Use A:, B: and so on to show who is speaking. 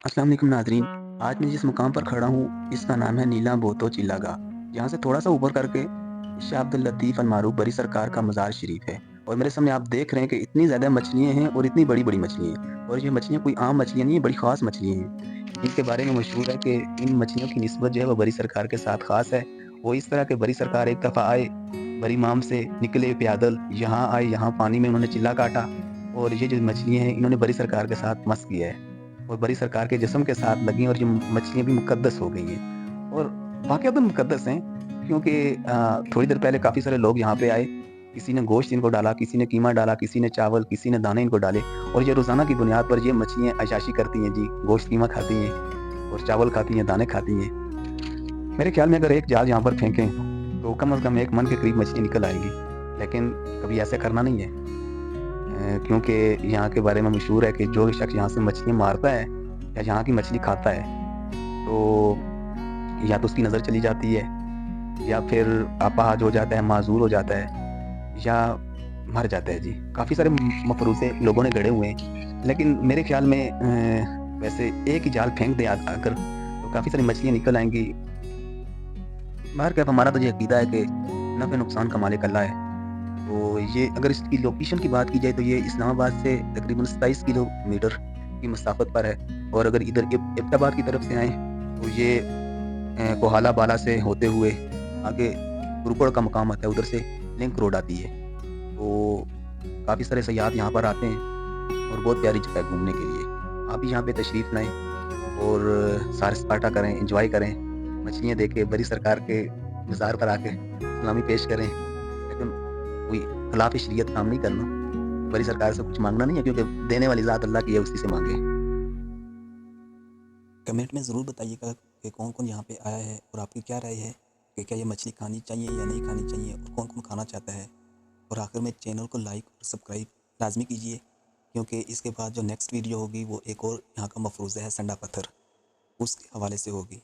A: अस्सलाम वालेकुम नाज़रीन। आज मैं जिस मुकाम पर खड़ा हूँ, इसका नाम है नीला बोतो चिल्ला गाह। यहाँ से थोड़ा-सा ऊपर करके शाह अब्दुल लतीफ़ अल मारूफ़ बरी सरकार का मज़ार शरीफ है। और मेरे सामने आप देख रहे हैं कि इतनी ज़्यादा मछलियाँ हैं और इतनी बड़ी-बड़ी मछलियाँ हैं। और ये मछलियाँ कोई आम मछलियाँ नहीं हैं, बड़ी ख़ास मछलियाँ हैं। इनके बारे में मशहूर है कि इन मछलियों की निस्बत जो है वो बरी सरकार के साथ ख़ास है। वो इस तरह के बरी सरकार एक दफ़ा आए, बरी माम से निकले पैदल, यहाँ आए, यहाँ पानी में उन्होंने चिल्ला काटा और ये जो मछलियाँ हैं, इन्होंने बरी सरकार के साथ मस किया है। और बड़ी सरकार के जिस्म के साथ लगी और ये मछलियाँ भी मुक़द्दस हो गई हैं। और वाक़ईतन मुक़द्दस हैं क्योंकि थोड़ी देर पहले काफ़ी सारे लोग यहाँ पे आए, किसी ने गोश्त इनको डाला, किसी ने कीमा डाला, किसी ने चावल, किसी ने दाने इनको डाले और ये रोज़ाना की बुनियाद पर ये मछलियाँ अय्याशी करती हैं जी, गोश्त कीमा खाती हैं और चावल खाती हैं, दाने खाती हैं। मेरे ख़्याल में अगर एक जाल यहाँ पर फेंकें, तो कम से कम 1 मन के करीब मछली निकल आएगी। लेकिन कभी ऐसा करना नहीं है। क्योंकि यहाँ के बारे में मशहूर है कि जो शख्स यहाँ से मछलियाँ मारता है या यहाँ की मछली खाता है, तो या तो उसकी नज़र चली जाती है या फिर अपाहिज हो जाता है, माज़ूर हो जाता है या मर जाता है जी। काफ़ी सारे मफ़रूज़े लोगों ने गढ़े हुए हैं, लेकिन मेरे ख़्याल में वैसे एक ही जाल फेंक दें अगर तो काफ़ी सारी मछलियाँ निकल आएँगी। बहरकैफ़ हमारा तो ये अक़ीदा है कि नफ़े नुकसान का मालिक अल्लाह है। तो ये अगर इसकी लोकेशन की बात की जाए तो ये इस्लामाबाद से तकरीबन 27 किलोमीटर की मसाफ़त पर है और अगर इधर एबटाबाद की तरफ से आएँ तो ये कोहाला बाला से होते हुए आगे कुरुपड़ का मकाम आता है, उधर से लिंक रोड आती है। तो काफ़ी सारे सयाहत यहाँ पर आते हैं और बहुत प्यारी जगह है घूमने के लिए। आप भी यहाँ पे तशरीफ़ लाएँ और सैर-सपाटा करें, एन्जॉय करें, मछलियाँ देखें, बड़ी सरकार के मज़ार पर आके सलामी पेश करें। लेकिन कोई खिलाफ़ शरीयत काम नहीं करना। बड़ी सरकार से कुछ माँगना नहीं है क्योंकि देने वाली ज़ात अल्लाह की है, उसी से माँगे।
B: कमेंट में ज़रूर बताइएगा कि कौन-कौन यहाँ पे आया है और आपकी क्या राय है कि क्या ये मछली खानी चाहिए या नहीं खानी चाहिए और कौन-कौन खाना चाहता है। और आखिर में चैनल को लाइक और सब्सक्राइब लाज़मी कीजिए, क्योंकि इसके बाद जो नेक्स्ट वीडियो होगी वो एक और यहाँ का मफ़रूज़ा है संडा पत्थर, उसके हवाले से होगी।